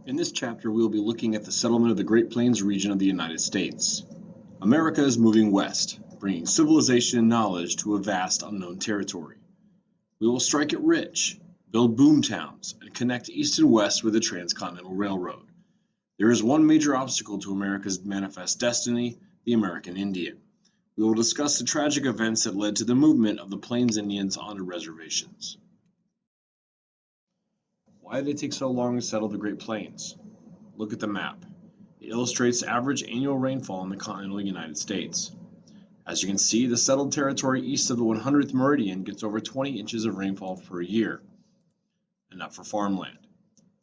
In this chapter, we will be looking at the settlement of the Great Plains region of the United States. America is moving west, bringing civilization and knowledge to a vast unknown territory. We will strike it rich, build boom towns, and connect east and west with the Transcontinental Railroad. There is one major obstacle to America's manifest destiny, the American Indian. We will discuss the tragic events that led to the movement of the Plains Indians onto reservations. Why did it take so long to settle the Great Plains? Look at the map. It illustrates average annual rainfall in the continental United States. As you can see, the settled territory east of the 100th meridian gets over 20 inches of rainfall per year, enough for farmland.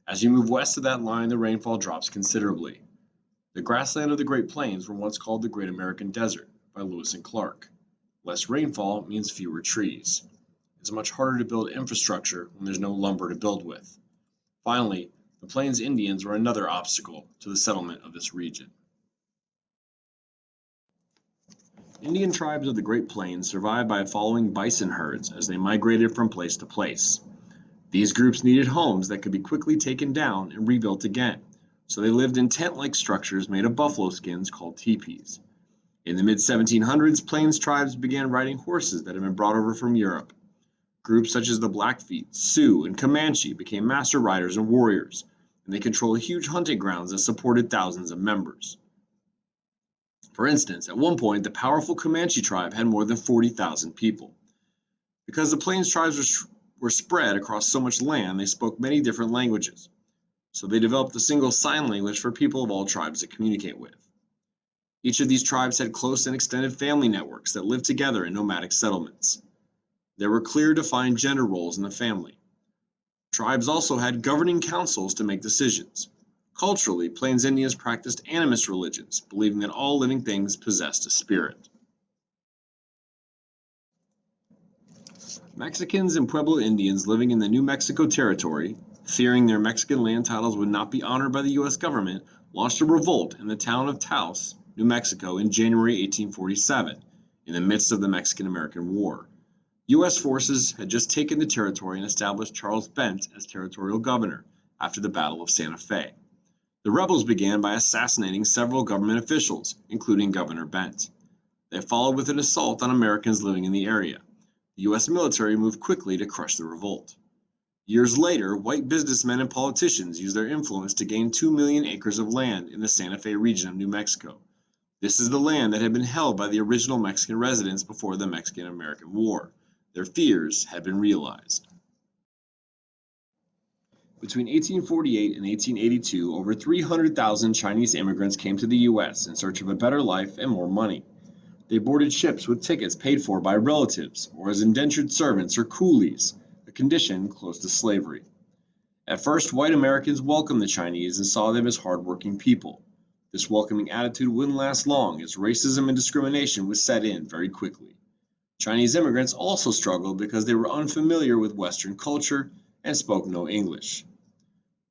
As you move west of that line, the rainfall drops considerably. The grassland of the Great Plains were once called the Great American Desert by Lewis and Clark. Less rainfall means fewer trees. It's much harder to build infrastructure when there's no lumber to build with. Finally, the Plains Indians were another obstacle to the settlement of this region. Indian tribes of the Great Plains survived by following bison herds as they migrated from place to place. These groups needed homes that could be quickly taken down and rebuilt again, so they lived in tent-like structures made of buffalo skins called teepees. In the mid-1700s, Plains tribes began riding horses that had been brought over from Europe. Groups such as the Blackfeet, Sioux, and Comanche became master riders and warriors, and they controlled huge hunting grounds that supported thousands of members. For instance, at one point, the powerful Comanche tribe had more than 40,000 people. Because the Plains tribes were spread across so much land, they spoke many different languages. So they developed a single sign language for people of all tribes to communicate with. Each of these tribes had close and extended family networks that lived together in nomadic settlements. There were clear defined gender roles in the family. Tribes also had governing councils to make decisions. Culturally, Plains Indians practiced animist religions, believing that all living things possessed a spirit. Mexicans and Pueblo Indians living in the New Mexico Territory, fearing their Mexican land titles would not be honored by the U.S. government, launched a revolt in the town of Taos, New Mexico in January 1847, in the midst of the Mexican-American War. U.S. forces had just taken the territory and established Charles Bent as territorial governor after the Battle of Santa Fe. The rebels began by assassinating several government officials, including Governor Bent. They followed with an assault on Americans living in the area. The U.S. military moved quickly to crush the revolt. Years later, white businessmen and politicians used their influence to gain 2 million acres of land in the Santa Fe region of New Mexico. This is the land that had been held by the original Mexican residents before the Mexican-American War. Their fears had been realized. Between 1848 and 1882, over 300,000 Chinese immigrants came to the U.S. in search of a better life and more money. They boarded ships with tickets paid for by relatives or as indentured servants or coolies, a condition close to slavery. At first, white Americans welcomed the Chinese and saw them as hardworking people. This welcoming attitude wouldn't last long, as racism and discrimination would set in very quickly. Chinese immigrants also struggled because they were unfamiliar with Western culture and spoke no English.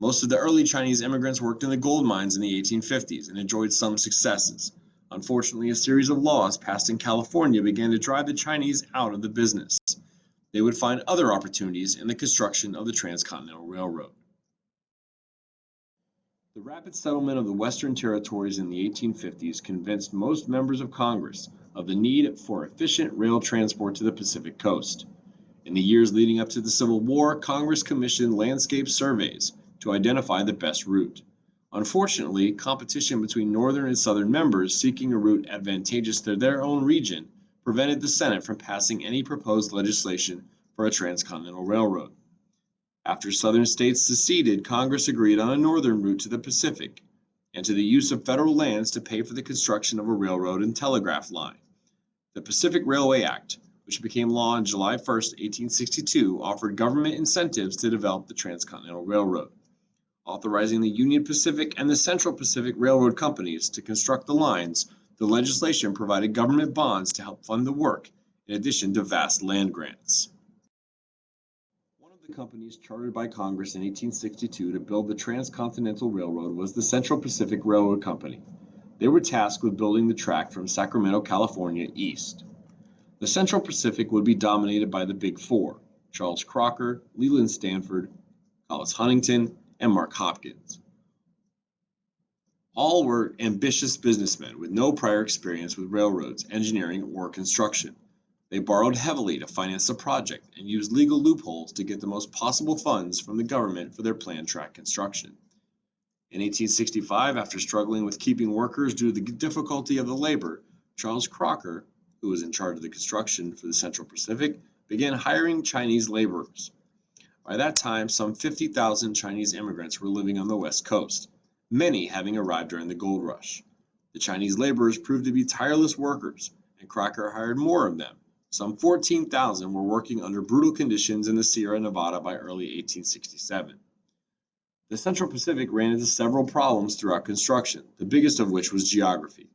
Most of the early Chinese immigrants worked in the gold mines in the 1850s and enjoyed some successes. Unfortunately, a series of laws passed in California began to drive the Chinese out of the business. They would find other opportunities in the construction of the Transcontinental Railroad. The rapid settlement of the Western territories in the 1850s convinced most members of Congress of the need for efficient rail transport to the Pacific coast. In the years leading up to the Civil War, Congress commissioned landscape surveys to identify the best route. Unfortunately, competition between northern and southern members seeking a route advantageous to their own region prevented the Senate from passing any proposed legislation for a transcontinental railroad. After southern states seceded, Congress agreed on a northern route to the Pacific and to the use of federal lands to pay for the construction of a railroad and telegraph line. The Pacific Railway Act, which became law on July 1, 1862, offered government incentives to develop the Transcontinental Railroad, authorizing the Union Pacific and the Central Pacific Railroad companies to construct the lines. The legislation provided government bonds to help fund the work, in addition to vast land grants. One of the companies chartered by Congress in 1862 to build the Transcontinental Railroad was the Central Pacific Railroad Company. They were tasked with building the track from Sacramento, California, east. The Central Pacific would be dominated by the Big Four: Charles Crocker, Leland Stanford, Hollis Huntington, and Mark Hopkins. All were ambitious businessmen with no prior experience with railroads, engineering, or construction. They borrowed heavily to finance the project and used legal loopholes to get the most possible funds from the government for their planned track construction. In 1865, after struggling with keeping workers due to the difficulty of the labor, Charles Crocker, who was in charge of the construction for the Central Pacific, began hiring Chinese laborers. By that time, some 50,000 Chinese immigrants were living on the West Coast, many having arrived during the gold rush. The Chinese laborers proved to be tireless workers, and Crocker hired more of them. Some 14,000 were working under brutal conditions in the Sierra Nevada by early 1867. The Central Pacific ran into several problems throughout construction, the biggest of which was geography.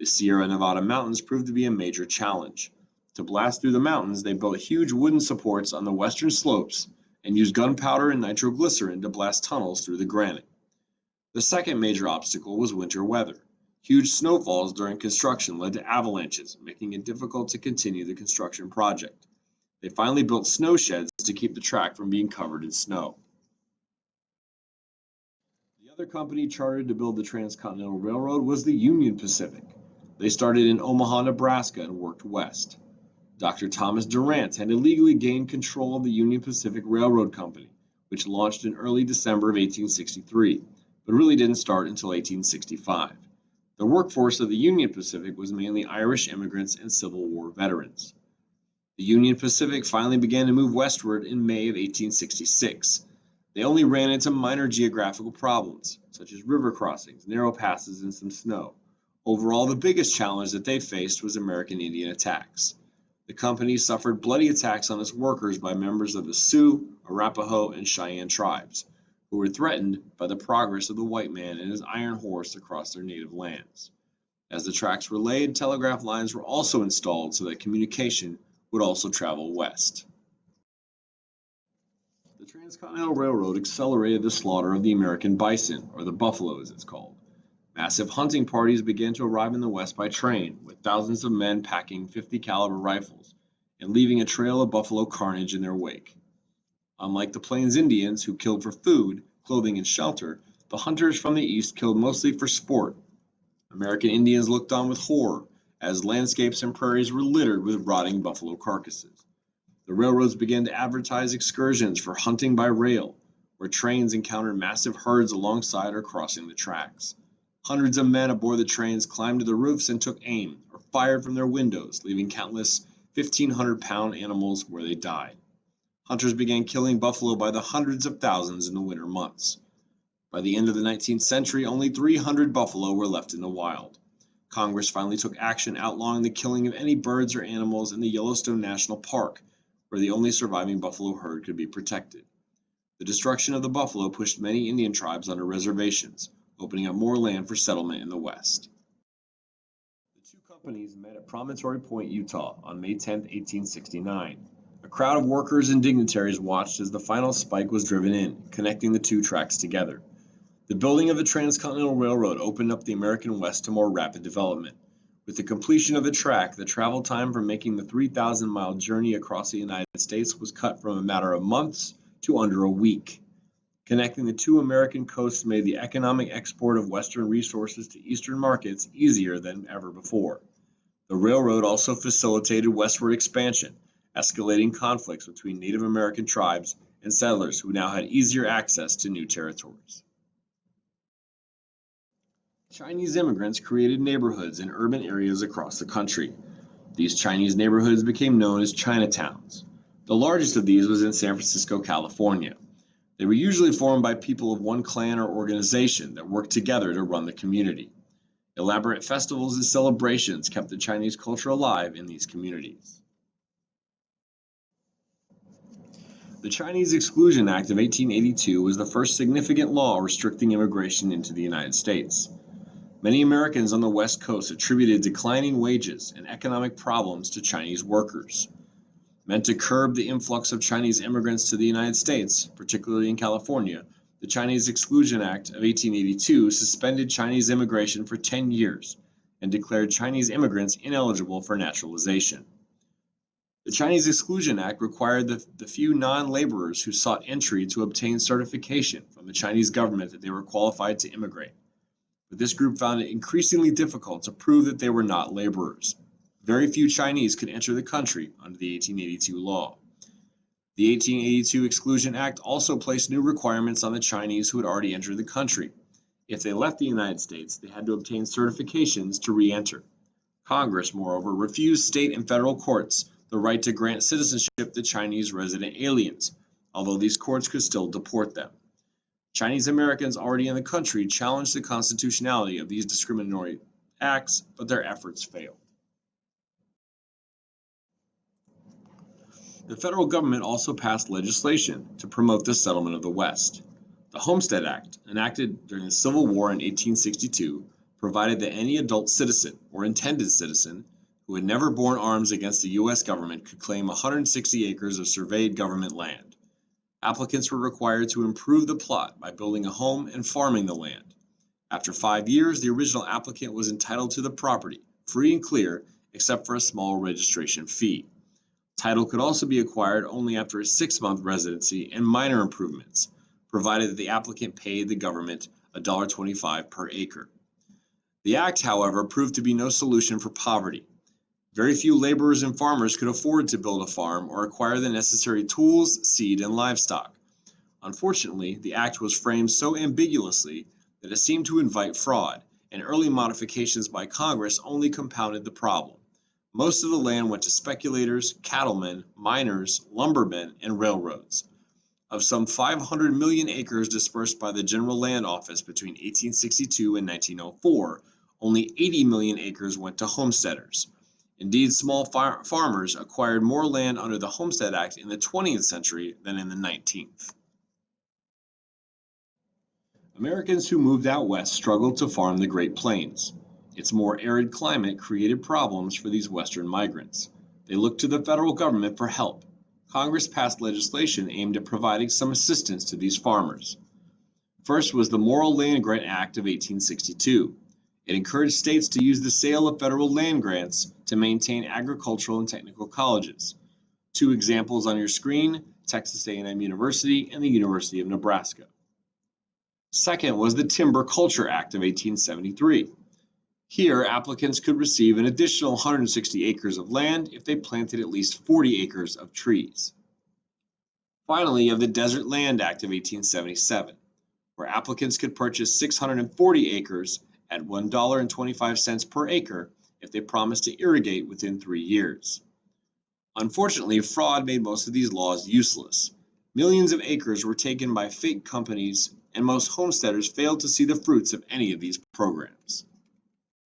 The Sierra Nevada mountains proved to be a major challenge. To blast through the mountains, they built huge wooden supports on the western slopes and used gunpowder and nitroglycerin to blast tunnels through the granite. The second major obstacle was winter weather. Huge snowfalls during construction led to avalanches, making it difficult to continue the construction project. They finally built snow sheds to keep the track from being covered in snow. The other company chartered to build the Transcontinental Railroad was the Union Pacific. They started in Omaha, Nebraska and worked west. Dr. Thomas Durant had illegally gained control of the Union Pacific Railroad Company, which launched in early December of 1863, but really didn't start until 1865. The workforce of the Union Pacific was mainly Irish immigrants and Civil War veterans. The Union Pacific finally began to move westward in May of 1866. They only ran into minor geographical problems, such as river crossings, narrow passes, and some snow. Overall, the biggest challenge that they faced was American Indian attacks. The company suffered bloody attacks on its workers by members of the Sioux, Arapaho, and Cheyenne tribes, who were threatened by the progress of the white man and his iron horse across their native lands. As the tracks were laid, telegraph lines were also installed so that communication would also travel west. The Transcontinental Railroad accelerated the slaughter of the American bison, or the buffalo as it's called. Massive hunting parties began to arrive in the West by train, with thousands of men packing 50 caliber rifles and leaving a trail of buffalo carnage in their wake. Unlike the Plains Indians, who killed for food, clothing, and shelter, the hunters from the East killed mostly for sport. American Indians looked on with horror as landscapes and prairies were littered with rotting buffalo carcasses. The railroads began to advertise excursions for hunting by rail, where trains encountered massive herds alongside or crossing the tracks. Hundreds of men aboard the trains climbed to the roofs and took aim, or fired from their windows, leaving countless 1,500-pound animals where they died. Hunters began killing buffalo by the hundreds of thousands in the winter months. By the end of the 19th century, only 300 buffalo were left in the wild. Congress finally took action outlawing the killing of any birds or animals in the Yellowstone National Park, where the only surviving buffalo herd could be protected. The destruction of the buffalo pushed many Indian tribes onto reservations, opening up more land for settlement in the West. The two companies met at Promontory Point, Utah on May 10, 1869. A crowd of workers and dignitaries watched as the final spike was driven in, connecting the two tracks together. The building of the Transcontinental Railroad opened up the American West to more rapid development. With the completion of the track, the travel time for making the 3,000-mile journey across the United States was cut from a matter of months to under a week. Connecting the two American coasts made the economic export of Western resources to Eastern markets easier than ever before. The railroad also facilitated westward expansion, escalating conflicts between Native American tribes and settlers who now had easier access to new territories. Chinese immigrants created neighborhoods in urban areas across the country. These Chinese neighborhoods became known as Chinatowns. The largest of these was in San Francisco, California. They were usually formed by people of one clan or organization that worked together to run the community. Elaborate festivals and celebrations kept the Chinese culture alive in these communities. The Chinese Exclusion Act of 1882 was the first significant law restricting immigration into the United States. Many Americans on the West Coast attributed declining wages and economic problems to Chinese workers. Meant to curb the influx of Chinese immigrants to the United States, particularly in California, the Chinese Exclusion Act of 1882 suspended Chinese immigration for 10 years and declared Chinese immigrants ineligible for naturalization. The Chinese Exclusion Act required the few non-laborers who sought entry to obtain certification from the Chinese government that they were qualified to immigrate. but this group found it increasingly difficult to prove that they were not laborers. Very few Chinese could enter the country under the 1882 law. The 1882 Exclusion Act also placed new requirements on the Chinese who had already entered the country. If they left the United States, they had to obtain certifications to re-enter. Congress, moreover, refused state and federal courts the right to grant citizenship to Chinese resident aliens, although these courts could still deport them. Chinese Americans already in the country challenged the constitutionality of these discriminatory acts, but their efforts failed. The federal government also passed legislation to promote the settlement of the West. The Homestead Act, enacted during the Civil War in 1862, provided that any adult citizen or intended citizen who had never borne arms against the U.S. government could claim 160 acres of surveyed government land. Applicants were required to improve the plot by building a home and farming the land. After 5 years, the original applicant was entitled to the property, free and clear, except for a small registration fee. Title could also be acquired only after a 6-month residency and minor improvements, provided that the applicant paid the government $1.25 per acre. The act, however, proved to be no solution for poverty. Very few laborers and farmers could afford to build a farm or acquire the necessary tools, seed, and livestock. Unfortunately, the act was framed so ambiguously that it seemed to invite fraud, and early modifications by Congress only compounded the problem. Most of the land went to speculators, cattlemen, miners, lumbermen, and railroads. Of some 500 million acres dispersed by the General Land Office between 1862 and 1904, only 80 million acres went to homesteaders. Indeed, small farmers acquired more land under the Homestead Act in the 20th century than in the 19th. Americans who moved out west struggled to farm the Great Plains. Its more arid climate created problems for these western migrants. They looked to the federal government for help. Congress passed legislation aimed at providing some assistance to these farmers. First was the Morrill Land Grant Act of 1862. It encouraged states to use the sale of federal land grants to maintain agricultural and technical colleges. 2 examples on your screen, Texas A&M University and the University of Nebraska. Second was the Timber Culture Act of 1873. Here, applicants could receive an additional 160 acres of land if they planted at least 40 acres of trees. Finally, you have the Desert Land Act of 1877, where applicants could purchase 640 acres at $1.25 per acre if they promised to irrigate within 3 years. Unfortunately, fraud made most of these laws useless. Millions of acres were taken by fake companies, and most homesteaders failed to see the fruits of any of these programs.